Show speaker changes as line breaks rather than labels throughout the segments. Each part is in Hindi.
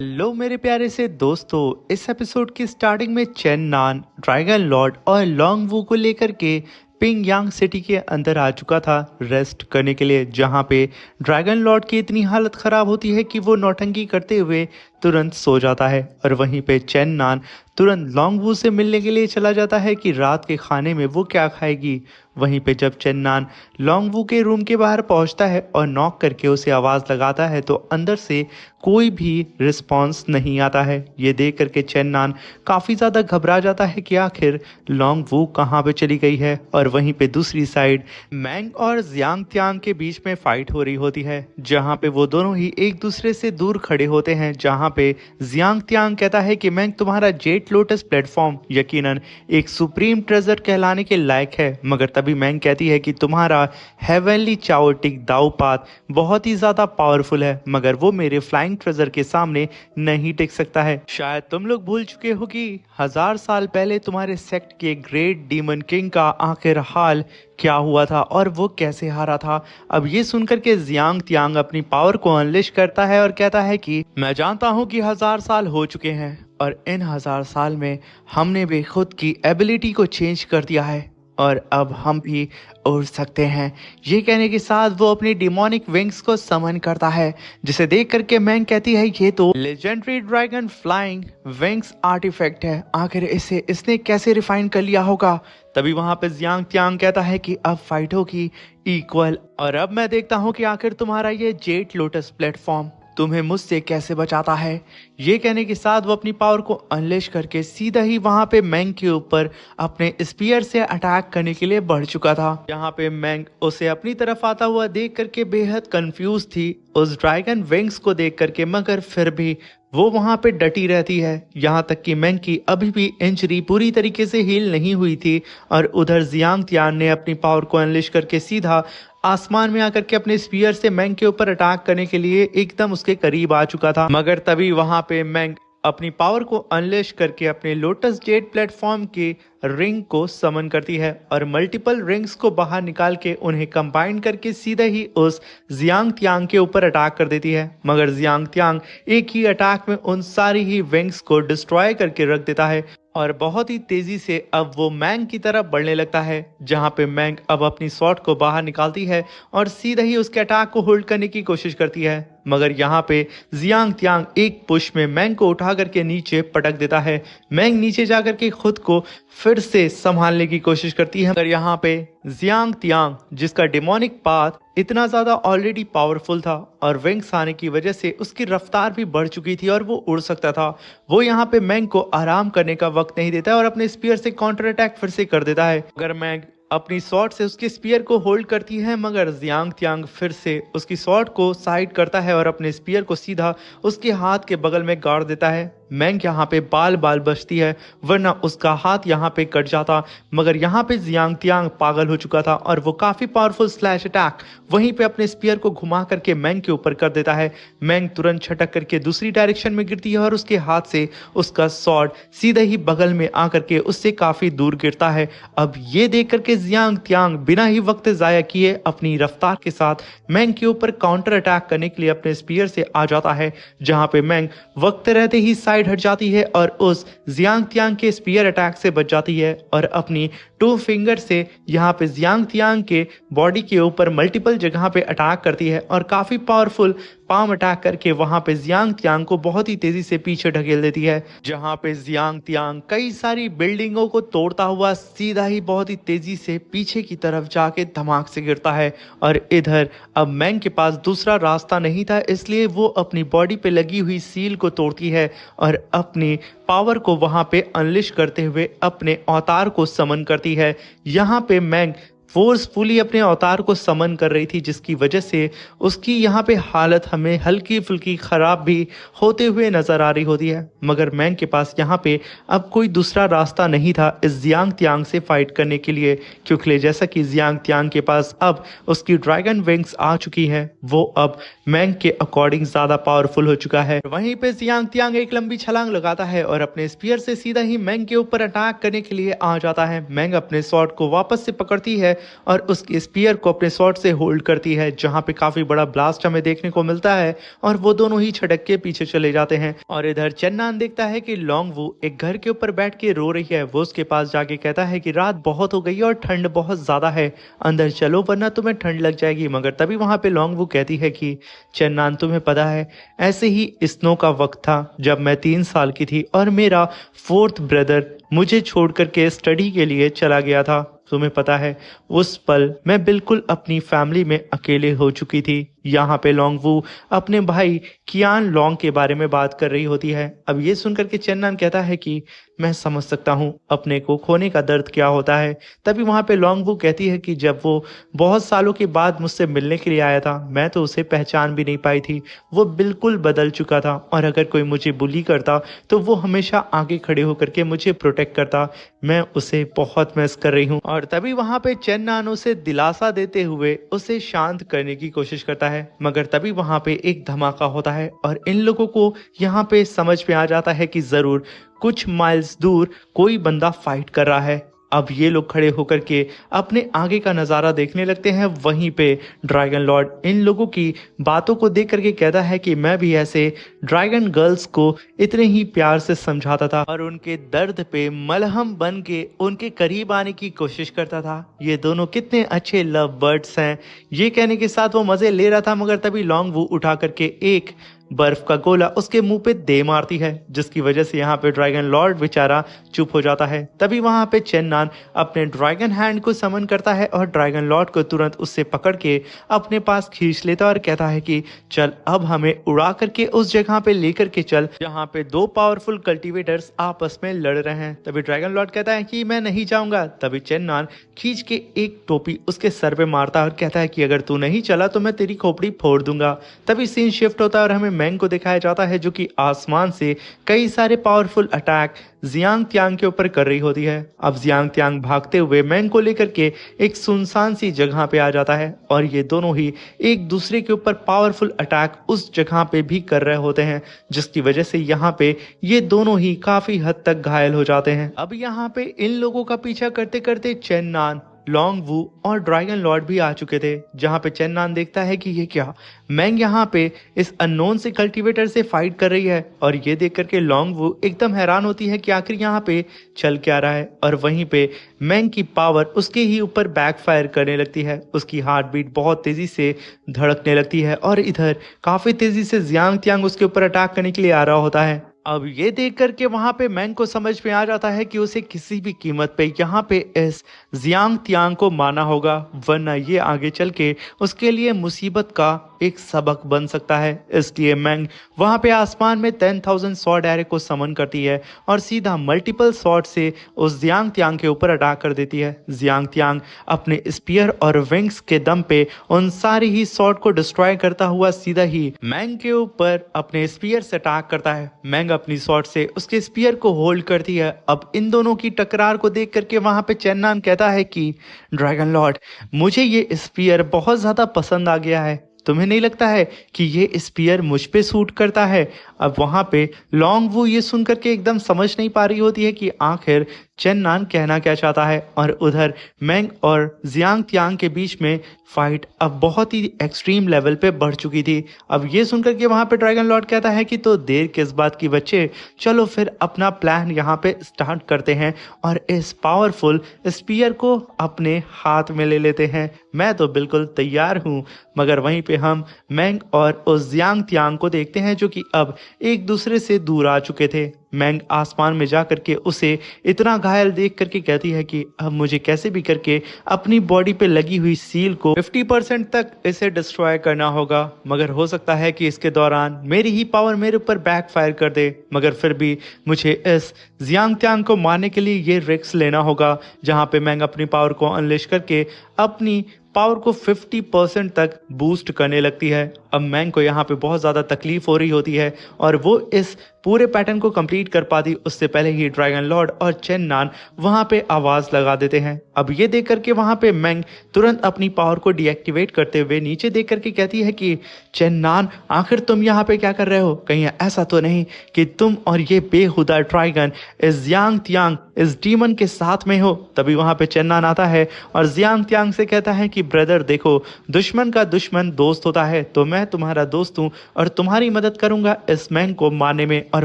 लो मेरे प्यारे से दोस्तों, इस एपिसोड की स्टार्टिंग में चेन नान ड्रैगन लॉर्ड और लॉन्ग वू को लेकर के पिंग यांग सिटी के अंदर आ चुका था रेस्ट करने के लिए, जहां पे ड्रैगन लॉर्ड की इतनी हालत खराब होती है कि वो नौटंकी करते हुए तुरंत सो जाता है। और वहीं पे चेन नान तुरंत लॉन्ग वू से मिलने के लिए चला जाता है कि रात के खाने में वो क्या खाएगी। वहीं पे जब चेन्नान लॉन्ग वू के रूम के बाहर पहुंचता है और नॉक करके उसे आवाज़ लगाता है तो अंदर से कोई भी रिस्पॉन्स नहीं आता है। ये देख करके चेन्नान काफ़ी ज़्यादा घबरा जाता है कि आखिर लॉन्ग वू कहाँ पे चली गई है। और वहीं पे दूसरी साइड मैंग और जियांग त्यांग के बीच में फाइट हो रही होती है, जहाँ पे वो दोनों ही एक दूसरे से दूर खड़े होते हैं। जहाँ पे जियांग त्यांग कहता है कि मैंग तुम्हारा जेट लोटस प्लेटफॉर्म यकीनन एक सुप्रीम ट्रेजर कहलाने के लायक है, मगर तभी मैंग कहती है कि तुम्हारा हेवनली चाओटिक दाव पात बहुत ही ज़्यादा पावरफुल है, मगर वो मेरे फ्लाइंग ट्रेजर के सामने नहीं टिक सकता है। शायद तुम लोग भूल चुके हो कि 1000 साल पहले तुम्हारे सेक्ट के ग्रेट डीमन किंग का आखिर हाल क्या हुआ था और वो कैसे हारा था। अब ये सुनकर के जियांग त्यांग अपनी पावर को अनलिश करता है और कहता है कि मैं जानता हूँ कि 1000 साल हो चुके हैं और इन 1000 साल में हमने भी खुद की एबिलिटी को चेंज कर दिया है और अब हम भी उड़ सकते हैं। ये कहने के साथ वो अपनी डिमोनिक विंग्स को समन करता है, जिसे देख करके मैंग कहती है ये तो legendary dragon flying wings artefact है, आखिर इसे इसने कैसे रिफाइन कर लिया होगा। तभी वहां पे जियांग त्यांग कहता है कि अब फाइट होगी इक्वल, और अब मैं देखता हूँ कि आखिर तुम्हारा ये जेट लोटस प्लेटफॉर्म तुम्हें मुझसे कैसे बचाता है। ये कहने के साथ वो अपनी पावर को अनलेश करके सीधा ही वहां पे मैंग के ऊपर अपने स्पीयर से अटैक करने के लिए बढ़ चुका था। यहाँ पे मैंग उसे अपनी तरफ आता हुआ देख करके बेहद कंफ्यूज थी उस ड्रैगन विंग्स को देख करके, मगर फिर भी वो वहां पे डटी रहती है। यहाँ तक कि मैंग की अभी भी इंजरी पूरी तरीके से हील नहीं हुई थी और उधर जियांग त्यान ने अपनी पावर को अनलिश करके सीधा आसमान में आकर के अपने स्पीयर से मैंग के ऊपर अटैक करने के लिए एकदम उसके करीब आ चुका था। मगर तभी वहां पे मैंग अपनी पावर को अनलेश करके अपने लोटस जेट प्लेटफॉर्म की रिंग को समन करती है और मल्टीपल रिंग्स को बाहर निकाल के उन्हें कंबाइन करके सीधे ही उस जियांग त्यांग के ऊपर अटैक कर देती है। मगर जियांग त्यांग एक ही अटैक में उन सारी ही विंग्स को डिस्ट्रॉय करके रख देता है और बहुत ही तेजी से अब वो मैंग की तरफ बढ़ने लगता है, जहां पे मैंग अब अपनी शॉट को बाहर निकालती है और सीधा ही उसके अटैक को होल्ड करने की कोशिश करती है। मगर यहाँ पे जियांग त्यांग एक पुश में मैंग को उठा करके नीचे पटक देता है। मैंग नीचे जाकर के खुद को फिर से संभालने की कोशिश करती है, मगर यहाँ पे जियांग त्यांग जिसका डिमोनिक पाथ इतना ज्यादा ऑलरेडी पावरफुल था और विंग्स आने की वजह से उसकी रफ्तार भी बढ़ चुकी थी और वो उड़ सकता था, वो यहाँ पे मैंग को आराम करने का वक्त नहीं देता है और अपने स्पीयर से काउंटर अटैक फिर से कर देता है। अगर मैंग अपनी शॉट से उसके स्पीयर को होल्ड करती है, मगर जियांग त्यांग फिर से उसकी शॉट को साइड करता है और अपने स्पीयर को सीधा उसके हाथ के बगल में गाड़ देता है। मैंग यहाँ पे बाल बाल बचती है, वरना उसका हाथ यहाँ पे कट जाता। मगर यहाँ पे जियांग त्यांग पागल हो चुका था और वो काफी पावरफुल स्लैश अटैक वहीं पे अपने स्पीयर को घुमा करके मैंग के ऊपर कर देता है। मैंग तुरंत छटक करके दूसरी डायरेक्शन में गिरती है और उसके हाथ से उसका स्वॉर्ड सीधे ही बगल में आकर के उससे काफी दूर गिरता है। अब ये देख करके जियांग त्यांग बिना ही वक्त जाया किए अपनी रफ्तार के साथ मैंग के ऊपर काउंटर अटैक करने के लिए अपने स्पीयर से आ जाता है, जहां पे मैंग वक्त रहते ही साइड हट जाती है और उस जियांग त्यांग के स्पीयर अटैक से बच जाती है और अपनी 2 फिंगर से यहाँ पे जियांग त्यांग के बॉडी के ऊपर मल्टीपल जगह पे अटैक करती है और काफी पावरफुल पाम अटैक करके वहां पे जियांग त्यांग को बहुत ही तेजी से पीछे ढकेल देती है, जहां पे जियांग त्यांग कई सारी बिल्डिंगों को तोड़ता हुआ सीधा ही बहुत ही तेजी से पीछे की तरफ जाके धमाक से गिरता है। और इधर अब मैंग के पास दूसरा रास्ता नहीं था, इसलिए वो अपनी बॉडी पे लगी हुई सील को तोड़ती है और अपनी पावर को वहां पे अनलिश करते हुए अपने अवतार को समन करती है। यहाँ पे मैंग फोर्सफुली अपने अवतार को समन कर रही थी, जिसकी वजह से उसकी यहाँ पे हालत हमें हल्की फुल्की खराब भी होते हुए नजर आ रही होती है। मगर मैंग के पास यहाँ पे अब कोई दूसरा रास्ता नहीं था इस जियांग त्यांग से फाइट करने के लिए, क्योंकि जैसा कि जियांग त्यांग के पास अब उसकी ड्रैगन विंग्स आ चुकी है, वो अब मैंग के अकॉर्डिंग ज्यादा पावरफुल हो चुका है। वहीं पे जियांग त्यांग एक लंबी छलांग लगाता है और अपने स्पीयर से सीधा ही मैंग के ऊपर अटैक करने के लिए आ जाता है। मैंग अपने शॉट को वापस से पकड़ती है और उसके स्पीयर को अपने स्वॉर्ड से होल्ड करती है, जहां पे काफी बड़ा ब्लास्ट हमें देखने को मिलता है और वो दोनों ही छटक के पीछे चले जाते हैं। और इधर चेन्नान देखता है कि लोंगवू एक घर के ऊपर बैठ के रो रही है। वो उसके पास जाके कहता है कि रात बहुत हो गई है और ठंड बहुत ज्यादा है, अंदर चलो वरना तुम्हें ठंड लग जाएगी। मगर तभी वहां पे लोंगवू कहती है कि चेन्नान, तुम्हें पता है ऐसे ही स्नो का वक्त था जब मैं 3 साल की थी और मेरा फोर्थ ब्रदर मुझे छोड़ करके स्टडी के लिए चला गया था। तुम्हें पता है उस पल मैं बिल्कुल अपनी फैमिली में अकेले हो चुकी थी। यहाँ पे लोंगवू अपने भाई कियान लोंग के बारे में बात कर रही होती है। अब ये सुनकर के चेन्नान कहता है कि मैं समझ सकता हूँ अपने को खोने का दर्द क्या होता है। तभी वहां पे लोंगवू कहती है कि जब वो बहुत सालों के बाद मुझसे मिलने के लिए आया था, मैं तो उसे पहचान भी नहीं पाई थी। वो बिल्कुल बदल चुका था और अगर कोई मुझे बुली करता तो वो हमेशा आगे खड़े होकर के मुझे प्रोटेक्ट करता। मैं उसे बहुत मिस कर रही हूँ। और तभी वहां पे चेन्नान उसे दिलासा देते हुए उसे शांत करने की कोशिश करता है। मगर तभी वहां पे एक धमाका होता है और इन लोगों को यहाँ पे समझ में आ जाता है कि जरूर कुछ माइल्स दूर कोई बंदा फाइट कर रहा है। अब ये लोग खड़े होकर के अपने आगे का नज़ारा देखने लगते हैं। वहीं पे ड्रैगन लॉर्ड इन लोगों की बातों को देख करके कहता है कि मैं भी ऐसे ड्रैगन गर्ल्स को इतने ही प्यार से समझाता था और उनके दर्द पे मलहम बन के उनके करीब आने की कोशिश करता था। ये दोनों कितने अच्छे लव बर्ड्स हैं। ये कहने के साथ वो मज़े ले रहा था, मगर तभी लोंगवू उठा करके एक बर्फ का गोला उसके मुंह पे दे मारती है, जिसकी वजह से यहाँ पे ड्रैगन लॉर्ड बेचारा चुप हो जाता है। तभी वहां पे चेन्नान अपने ड्रैगन हैंड को समन करता है और ड्रैगन लॉर्ड को तुरंत उससे पकड़ के अपने पास खींच लेता है और कहता है कि चल अब हमें उड़ा करके उस जगह पे लेकर के चल जहाँ पे दो पावरफुल कल्टिवेटर्स आपस में लड़ रहे हैं। तभी ड्रैगन लॉर्ड कहता है कि मैं नहीं जाऊंगा। तभी चेन्नान खींच के एक टोपी उसके सर पे मारता है और कहता है कि अगर तू नहीं चला तो मैं तेरी खोपड़ी फोड़ दूंगा। तभी सीन शिफ्ट होता है और हमें मैंग को दिखाया जाता है जो कि आसमान से कई सारे पावरफुल अटैक जियांग त्यांग के ऊपर कर रही होती है। अब जियांग त्यांग भागते हुए मैंग को लेकर के एक सुनसान सी जगह पे आ जाता है और ये दोनों ही एक दूसरे के ऊपर पावरफुल अटैक उस जगह पे भी कर रहे होते हैं, जिसकी वजह से यहाँ पे ये दोनों ही काफी हद तक घायल हो जाते हैं। अब यहाँ पे इन लोगों का पीछा करते करते चेन्नान, लोंगवू और ड्रैगन लॉर्ड भी आ चुके थे, जहां पे चेन्नान देखता है कि ये क्या, मैंग यहाँ पे इस अननोन से कल्टीवेटर से फाइट कर रही है। और ये देख करके लोंगवू एकदम हैरान होती है कि आखिर यहाँ पे चल क्या रहा है। और वहीं पे मैंग की पावर उसके ही ऊपर बैकफायर करने लगती है। उसकी हार्ट बीट बहुत तेजी से धड़कने लगती है और इधर काफी तेजी से जियांग त्यांग उसके ऊपर अटैक करने के लिए आ रहा होता है। अब ये देख करके वहां पे मैंग को समझ में आ जाता है कि उसे किसी भी कीमत पे यहाँ पे इस जियांग त्यांग को मारना होगा, वरना ये आगे चल के उसके लिए मुसीबत का एक सबक बन सकता है। इसलिए मैंग वहां पे आसमान में 10,000 स्वॉर्ड एरो को समन करती है और सीधा मल्टीपल स्वॉर्ड से उस जियांग त्यांग के ऊपर अटैक कर देती है। जियांग त्यांग अपने स्पीयर और विंग्स के दम पे उन सारे ही स्वॉर्ड को डिस्ट्रॉय करता हुआ सीधा ही मैंग के ऊपर अपने स्पीयर से अटैक करता है। मैंग अपनी स्वॉर्ड से उसके स्पीयर को होल्ड करती है। अब इन दोनों की टकरार को देख करके वहां पे चेन्नान कहता है कि ड्रैगन लॉर्ड, मुझे ये स्पीयर बहुत ज्यादा पसंद आ गया है। तुम्हें नहीं लगता है कि ये स्पीयर मुझ पे सूट करता है? अब वहां पे लोंगवू ये सुन करके एकदम समझ नहीं पा रही होती है कि आखिर चेन्नान कहना क्या चाहता है। और उधर मैंग और जियांग त्यांग के बीच में फाइट अब बहुत ही एक्सट्रीम लेवल पे बढ़ चुकी थी। अब ये सुनकर के वहां पे ड्रैगन लॉर्ड कहता है कि तो देर किस बात की बच्चे, चलो फिर अपना प्लान यहाँ पे स्टार्ट करते हैं और इस पावरफुल स्पीयर को अपने हाथ में ले लेते हैं। मैं तो बिल्कुल तैयार हूँ। मगर वहीं पे हम मैंग और उस जियांग त्यांग को देखते हैं जो कि अब एक दूसरे से दूर आ चुके थे। मैंग आसमान में जा करके उसे इतना घायल देख करके कहती है कि अब मुझे कैसे भी करके अपनी बॉडी पे लगी हुई सील को 50% तक इसे डिस्ट्रॉय करना होगा। मगर हो सकता है कि इसके दौरान मेरी ही पावर मेरे ऊपर बैकफायर कर दे। मगर फिर भी मुझे इस जियांग त्यांग को मारने के लिए ये रिस्क लेना होगा, जहां पे मैंग अपनी पावर को अनलेश करके अपनी पावर को 50% तक बूस्ट करने लगती है। अब मैंग को यहाँ पे बहुत ज़्यादा तकलीफ हो रही होती है और वो इस पूरे पैटर्न को कंप्लीट कर पाती उससे पहले ही ड्रैगन लॉर्ड और चेन नान वहाँ पे आवाज़ लगा देते हैं। अब ये देख करके वहाँ पे मैंग तुरंत अपनी पावर को डीएक्टिवेट करते हुए नीचे देख करके कहती है कि चेन नान, आखिर तुम यहाँ पे क्या कर रहे हो? कहीं ऐसा तो नहीं कि तुम और ये बेहुदा ड्रैगन इस जियांग तियांग इस डीमन के साथ में हो? तभी वहाँ पे चेन नान आता है और जियांग तियांग से कहता है कि ब्रदर देखो, दुश्मन का दुश्मन दोस्त होता है, तो मैं तुम्हारा दोस्त हूँ और तुम्हारी मदद करूंगा इस मैंग को मारने में। और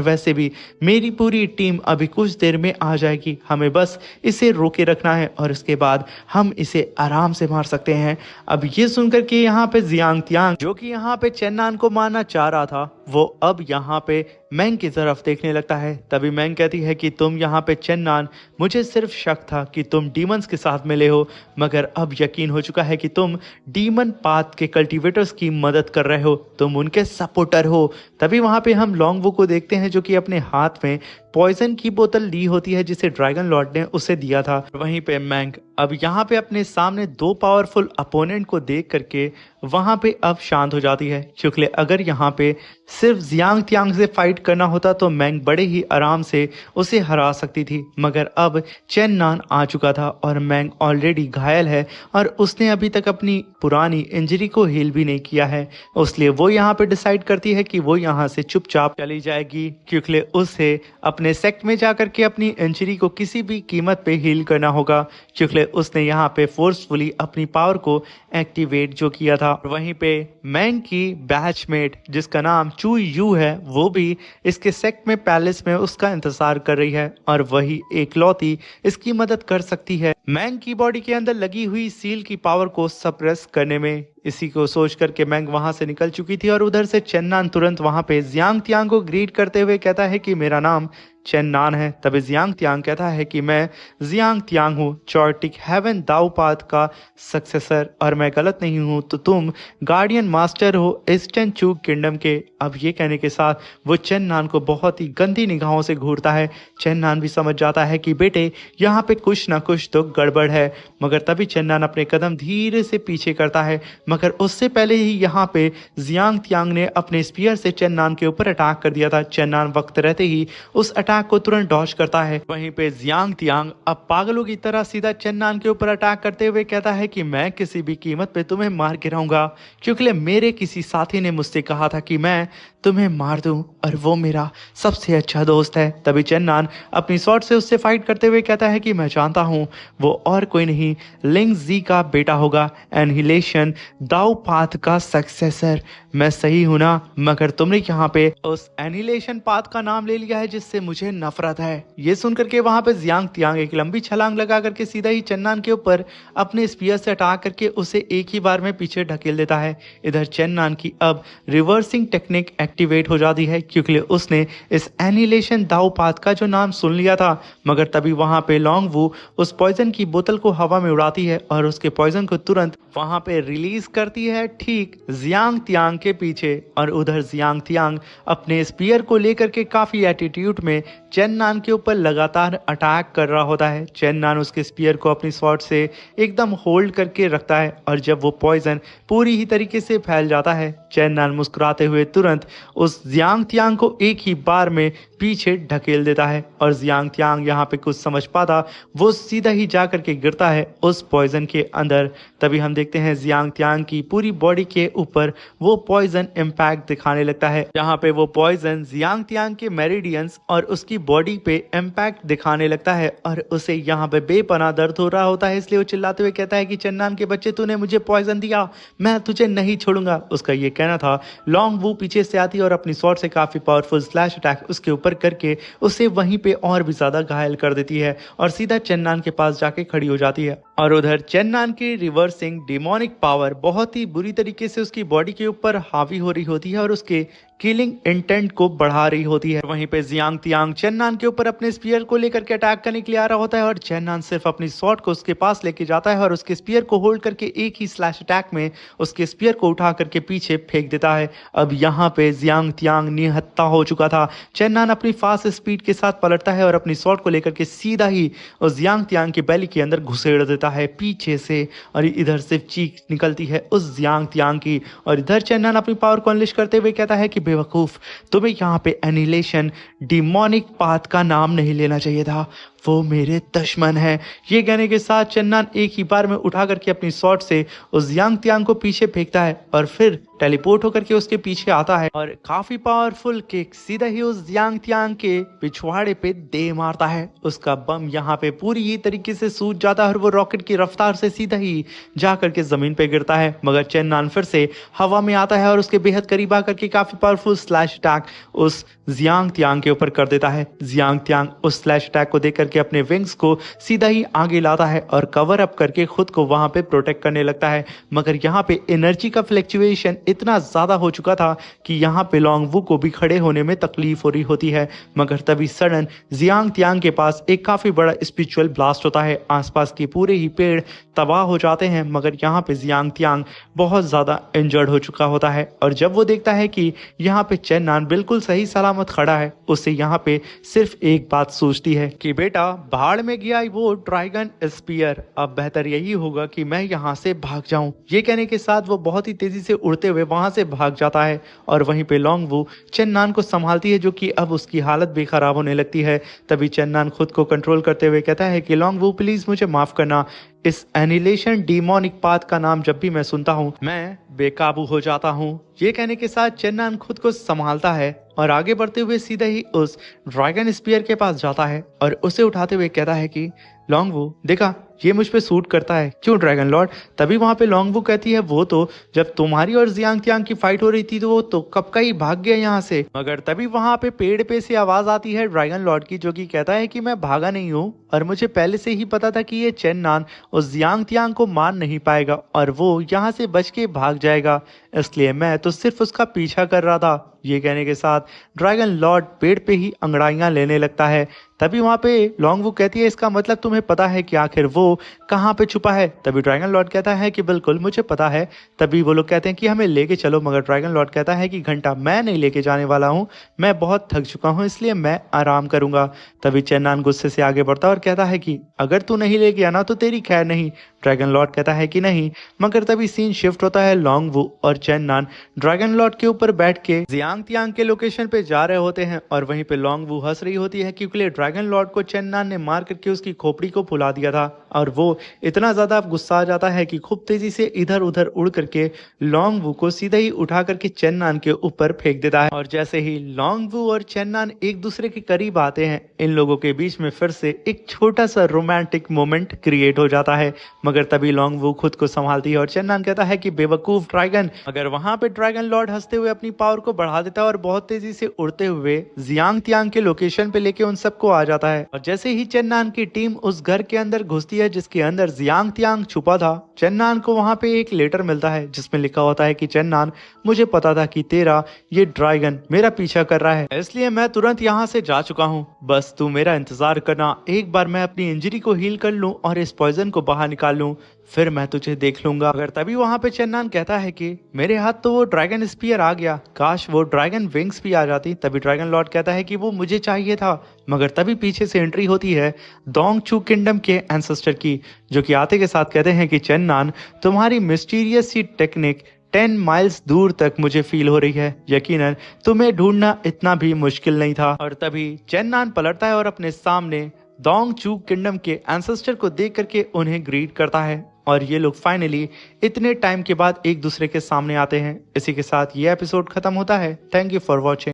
वैसे भी मेरी पूरी टीम अभी कुछ देर में आ जाएगी, हमें बस इसे रोके रखना है और इसके बाद हम इसे आराम से मार सकते हैं। अब ये सुनकर के यहाँ पे जियांग तियांग, जो कि यहाँ पे चेन नान को मारना चाह रहा था, वो अब यहाँ पे मैंग की तरफ देखने लगता है। तभी मैंग कहती है कि तुम यहाँ पे चेन नान, मुझे सिर्फ शक था कि तुम डीमंस के साथ मिले हो, मगर अब यकीन हो चुका है कि तुम डीमन पाथ के कल्टीवेटर्स की मदद कर रहे हो, तुम उनके सपोर्टर हो। तभी वहां पे हम लॉन्गवू को देखते हैं जो कि अपने हाथ में पॉइजन की बोतल ली होती है जिसे ड्रैगन लॉर्ड ने उसे दिया था। वहीं पे मैंग अब यहाँ पे अपने सामने दो पावरफुल अपोनेंट को देख करके वहां पे अब शांत हो जाती है, क्योंकि अगर यहाँ पे सिर्फ जियांग तियांग से फाइट करना होता तो मैंग बड़े ही आराम से उसे हरा सकती थी, मगर अब चेन नान आ चुका था और मैंग ऑलरेडी घायल है और उसने अभी तक अपनी पुरानी इंजरी को हील भी नहीं किया है। इसलिए वो यहाँ पे डिसाइड करती है कि वो यहाँ से चुपचाप चली जाएगी, क्योंकि उसे अपने सेक्ट में जाकर के अपनी इंजरी को किसी भी कीमत पे हील करना होगा, क्योंकि उसने यहाँ पे फोर्सफुली अपनी पावर को एक्टिवेट जो किया था। वहीं पे मैंग की बैचमेट जिसका नाम चू यू है, वो भी इसके सेक्ट में पैलेस में उसका इंतजार कर रही है और वही एकलौती इसकी मदद कर सकती है मैंग की बॉडी के अंदर लगी हुई सील की पावर को सप्रेस करने में। इसी को सोच करके मैंग वहां से निकल चुकी थी और उधर से चेन नान तुरंत वहां पे जियांग तियांग को ग्रीट करते हुए कहता है कि मेरा नाम चेन नान है। तभी जियांग तियांग कहता है कि मैं जियांग तियांग हूँ, चॉर्टिक हेवन दाओपात का सक्सेसर, और मैं गलत नहीं हूँ तो तुम गार्डियन मास्टर हो ईस्टर्न चू किंगडम के। अब ये कहने के साथ वो चेन नान को बहुत ही गंदी निगाहों से घूरता है। चेन नान भी समझ जाता है कि बेटे यहाँ पे कुछ ना कुछ तो गड़बड़ है, मगर तभी चेन नान अपने कदम धीरे से पीछे करता है, मगर उससे पहले ही यहाँ पे जियांग तियांग ने अपने स्पीयर से चेन नान के ऊपर अटैक कर दिया था। चेन नान वक्त रहते ही उस अटैक को तुरंत डॉज करता है। वहीं पे जियांग तियांग अब पागलों की तरह सीधा चेन नान के ऊपर अटैक करते हुए कहता है कि मैं किसी भी कीमत पे तुम्हें मार गिराऊंगा, क्योंकि मेरे किसी साथी ने मुझसे कहा था कि मैं तुम्हें मार दूं और वो मेरा सबसे अच्छा दोस्त है। तभी चेन नान अपनी स्वॉर्ड से उससे फाइट करते हुए कहता है कि मैं जानता हूँ वो और कोई नहीं लिंग जी का बेटा होगा, एनहिलेशन दाओ पाथ का सक्सेसर। मैं सही हूं ना? मगर तुमने यहाँ पे उस एनहिलेशन पाथ का नाम ले लिया है जिससे मुझे नफरत है। ये सुनकर के वहां पे जियांग तियांग एक लंबी छलांग लगा करके सीधा ही चेन नान के ऊपर अपने स्पीयर से अटैक करके उसे एक ही बार में पीछे ढकेल देता है। इधर चेन नान की अब रिवर्सिंग टेक्निक एक्टिवेट हो जाती है, क्योंकि उसने इस एनहिलेशन दाओ पाथ का जो नाम सुन लिया था। मगर तभी वहां पे लॉन्गवू उस पॉइजन की बोतल को हवा में उड़ाती है और उसके पॉइजन को तुरंत वहां पे रिलीज करती है ठीक जियांग तियांग के पीछे। और उधर जियांग तियांग अपने स्पीयर को लेकर के काफी एटीट्यूड में चेन नान के ऊपर लगातार अटैक कर रहा होता है। चेन नान उसके स्पीयर को अपनी स्वॉर्ड से एकदम होल्ड करके रखता है और जब वो पॉइजन पूरी ही तरीके से फैल जाता है, चेन नान मुस्कुराते हुए तुरंत उस जियांग तियांग को एक ही बार में पीछे ढकेल देता है। और जियांग तियांग यहाँ पे कुछ समझ पाता, वो सीधा ही जा करके गिरता है उस पॉइजन के अंदर। तभी हम देखते हैं जियांग तियांग की पूरी बॉडी के ऊपर वो पॉइजन इम्पैक्ट दिखाने लगता है, जहाँ पे वो पॉइजन जियांग तियांग के मेरिडियंस और उसकी बॉडी पे इम्पैक्ट दिखाने लगता है और उसे यहाँ पे बेपनाह दर्द हो रहा होता है। इसलिए वो चिल्लाते हुए कहता है कि चन्नान के बच्चे, तूने मुझे पॉइजन दिया, मैं तुझे नहीं छोड़ूंगा। उसका ये कहना था। लॉन्गवू पीछे से आती है और अपनी स्वॉर्ड से काफी पावरफुल स्लैश अटैक उसके ऊपर करके उसे वहीं पे और भी ज्यादा घायल कर देती है और सीधा चन्नान के पास जाके खड़ी हो जाती है। और उधर चन्नान की रिवर्सिंग डिमोनिक पावर बहुत ही बुरी तरीके से उसकी बॉडी के ऊपर हावी हो रही होती है और उसके किलिंग इंटेंट को बढ़ा रही होती है। वहीं पे जियांग तियांग चेन्नान के ऊपर अपने स्पीयर को लेकर के अटैक करने के लिए आ रहा होता है और चेन्नान सिर्फ अपनी स्वॉर्ड को उसके पास लेके जाता है और उसके स्पीयर को होल्ड करके एक ही स्लैश अटैक में उसके स्पीयर को उठा करके पीछे फेंक देता है। अब यहाँ पे जियांग तियांग निहत्था हो चुका था। चेन्नान अपनी फास्ट स्पीड के साथ पलटता है और अपनी स्वॉर्ड को लेकर के सीधा ही उस जियांग तियांग की बैली के अंदर घुसेड़ देता है पीछे से, और इधर से चीख निकलती है उस जियांग तियांग की। और इधर चेन्नान अपनी पावर को अनलिश करते हुए कहता है कि बेवकूफ, तुम्हें यहाँ पे एनिलेशन डिमोनिक पाथ का नाम नहीं लेना चाहिए था, वो मेरे दुश्मन है। ये कहने के साथ चेन्नान एक ही बार में उठा करके अपनी शॉट से उस जियांग तियांग को पीछे फेंकता है और फिर टेलीपोर्ट होकर के उसके पीछे आता है और काफी पावरफुल किक सीधा ही उस जियांग तियांग के पिछवाड़े पे दे मारता है। उसका बम यहाँ पे पूरी ही तरीके से सूज जाता है और वो रॉकेट की रफ्तार से सीधा ही जा करके जमीन पे गिरता है। मगर चेन्नान फिर से हवा में आता है और उसके बेहद करीब आकर के काफी पावरफुल स्लैश अटैक उस जियांग तियांग के ऊपर कर देता है। जियांग तियांग उस स्लैश अटैक को देख करके अपने विंग्स को सीधा ही आगे लाता है और कवर अप करके खुद को वहां पे प्रोटेक्ट करने लगता है। मगर यहाँ पे एनर्जी का फ्लक्चुएशन इतना ज्यादा हो चुका था कि यहाँ पे लॉन्ग वू को भी खड़े होने में तकलीफ हो रही होती है। मगर तभी सडन जियांग तियांग के पास एक काफी बड़ा स्पिरिचुअल ब्लास्ट होता है। आसपास के पूरे ही पेड़ तबाह हो जाते हैं। मगर यहाँ पे जियांग तियांग बहुत ज्यादा इंजर्ड हो चुका होता है और जब वो देखता है कि यहाँ पे चेन्नान बिल्कुल सही सलामत खड़ा है, उससे यहाँ पे सिर्फ एक बात सोचती है कि बेटा, भाड़ में गया वो ड्रैगन स्पीयर, अब बेहतर यही होगा कि मैं यहाँ से भाग जाऊं। ये कहने के साथ वो बहुत ही तेजी से उड़ते हुए वहां से भाग जाता है और वहीं पे लॉन्ग वू चेन्नान को संभालती है, जो कि अब उसकी हालत भी खराब होने लगती है। तभी चेन्नान खुद को कंट्रोल करते हुए कहता है कि लॉन्ग वू प्लीज मुझे माफ करना, इस एनिलेशन डिमोनिक पाथ का नाम जब भी मैं सुनता हूँ मैं बेकाबू हो जाता हूँ। ये कहने के साथ चेन्नान खुद को संभालता है और आगे बढ़ते हुए सीधे ही उस ड्रैगन स्पीयर के पास जाता है और उसे उठाते हुए कहता है कि लॉन्ग वू, देखा ये मुझ पे सूट करता है, क्यों ड्रैगन लॉर्ड। तभी वहां पे लॉन्ग वू कहती है, वो तो जब तुम्हारी और जियांग तियांग की फाइट हो रही थी तो वो तो कब का ही भाग गया यहाँ से। मगर तभी वहां पे पेड़ पे से आवाज आती है ड्रैगन लॉर्ड की, जो कि कहता है कि मैं भागा नहीं हूँ और मुझे पहले से ही पता था कि ये चेन्नान उस जियांग तियांग को मार नहीं पाएगा और वो यहाँ से बच के भाग जाएगा, इसलिए मैं तो सिर्फ उसका पीछा कर रहा था। ये कहने के साथ ड्रैगन लॉर्ड पेड़ पे ही अंगड़ाइयां लेने लगता है। तभी वहां पे लॉन्ग वू कहती है, इसका मतलब तुम्हें पता है कि आखिर वो कहाँ पे छुपा है। तभी ड्रैगन लॉर्ड कहता है कि बिल्कुल मुझे पता है। तभी वो लोग कहते हैं कि हमें लेके चलो, मगर ड्रैगन लॉर्ड कहता है कि घंटा मैं नहीं लेके जाने वाला हूँ, मैं बहुत थक चुका हूँ, इसलिए मैं आराम करूंगा। तभी चेन्नान गुस्से से आगे बढ़ता है और कहता है कि अगर तू नहीं लेके आना तो तेरी खैर नहीं। ड्रैगन लॉर्ड कहता है कि नहीं। मगर तभी सीन शिफ्ट होता है, लॉन्ग वू और चेन्नान ड्रैगन लॉर्ड के ऊपर बैठ के जियांग तियांग के लोकेशन पे जा रहे होते हैं और वहीं पे लॉन्ग वू हंस रही होती है क्योंकि ड्रैगन लॉर्ड को चेन्नान ने मार करके उसकी खोपड़ी को फुला दिया था और वो इतना ज्यादा गुस्सा आ जाता है कि खूब तेजी से इधर उधर उड़ करके लॉन्ग वू को सीधा ही उठा करके चेन्नान के ऊपर फेंक देता है। और जैसे ही लॉन्ग वू और चेन्नान एक दूसरे के करीब आते हैं, इन लोगों के बीच में फिर से एक छोटा सा रोमांटिक मोमेंट क्रिएट हो जाता है। मगर तभी लॉन्ग वू खुद को संभालती है और चेन्नान कहता है कि बेवकूफ ड्रैगन। मगर वहां पे ड्रैगन लॉर्ड हंसते हुए अपनी पावर को बढ़ा देता है और बहुत तेजी से उड़ते हुए जियांग तियांग के लोकेशन पे लेके उन सबको आ जाता है। और जैसे ही चेन्नान की टीम उस घर के अंदर घुसती है जिसके अंदर जियांग तियांग छुपा था, चेन्नान को वहां पे एक लेटर मिलता है जिसमें लिखा होता है कि चेन्नान, मुझे पता था कि तेरा ये ड्रैगन मेरा पीछा कर रहा है, इसलिए मैं तुरंत यहाँ से जा चुका हूँ, बस तू मेरा इंतजार करना, एक बार मैं अपनी इंजरी को हील कर लूं और इस पॉइजन को बाहर निकाल लूं, फिर मैं तुझे देख लूंगा। अगर तभी वहां पे चेन्नान कहता है कि मेरे हाथ तो वो ड्रैगन स्पीयर आ गया, काश वो ड्रैगन विंग्स भी आ जाती। तभी ड्रैगन लॉर्ड कहता है कि वो मुझे चाहिए था। मगर तभी पीछे से एंट्री होती है डोंगचू किंगडम के एंसेस्टर की, जो कि आते के साथ कहते हैं कि चेन्नान, तुम्हारी मिस्टीरियस सी टेक्निक 10 माइल्स दूर तक मुझे फील हो रही है, यकीनन तुम्हें ढूंढना इतना भी मुश्किल नहीं था। और तभी चेन्नान पलटता है और अपने सामने डोंगचू किंगडम के एंसेस्टर को देख करके उन्हें ग्रीट करता है और ये लोग फाइनली इतने टाइम के बाद एक दूसरे के सामने आते हैं। इसी के साथ ये एपिसोड खत्म होता है। Thank you for watching.